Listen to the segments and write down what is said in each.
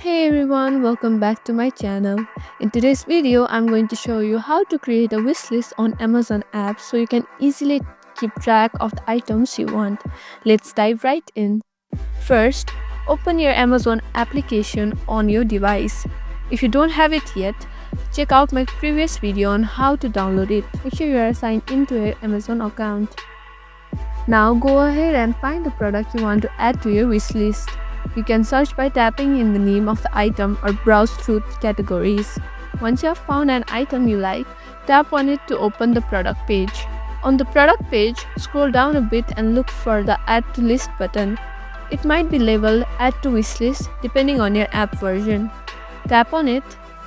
Hey everyone, welcome back to my channel. In today's video, I'm going to show you how to create a wishlist on Amazon app so you can easily keep track of the items you want. Let's dive right in. First, open your Amazon application on your device. If you don't have it yet, check out my previous video on how to download it. Make sure you are signed into your Amazon account. Now go ahead and find the product you want to add to your wishlist. You can search by tapping in the name of the item or browse through categories. Once you have found an item you like, tap on it to open the product page. On the product page, scroll down a bit and look for the Add to List button. It might be labeled Add to Wishlist depending on your app version. Tap on it.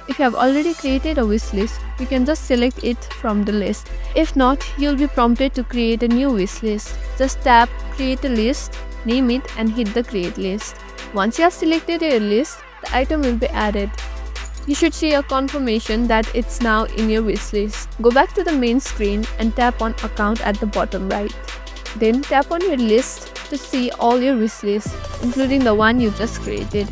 If you have already created a wishlist, you can just select it from the list. If not, you'll be prompted to create a new wishlist. Just tap Create a List, name it and hit the Create List. Once you have selected your list, the item will be added. You should see a confirmation that it's now in your wishlist. Go back to the main screen and tap on Account at the bottom right. Then tap on your list to see all your wishlists, including the one you just created.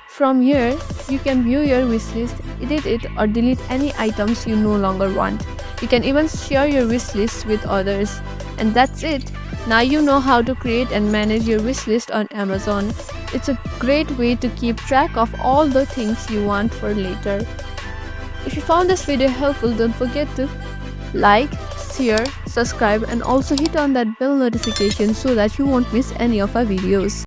From here, you can view your wishlist, edit it or delete any items you no longer want. You can even share your wishlist with others. And that's it. Now you know how to create and manage your wishlist on Amazon. It's a great way to keep track of all the things you want for later. If you found this video helpful, don't forget to like, share, subscribe and also hit on that bell notification so that you won't miss any of our videos.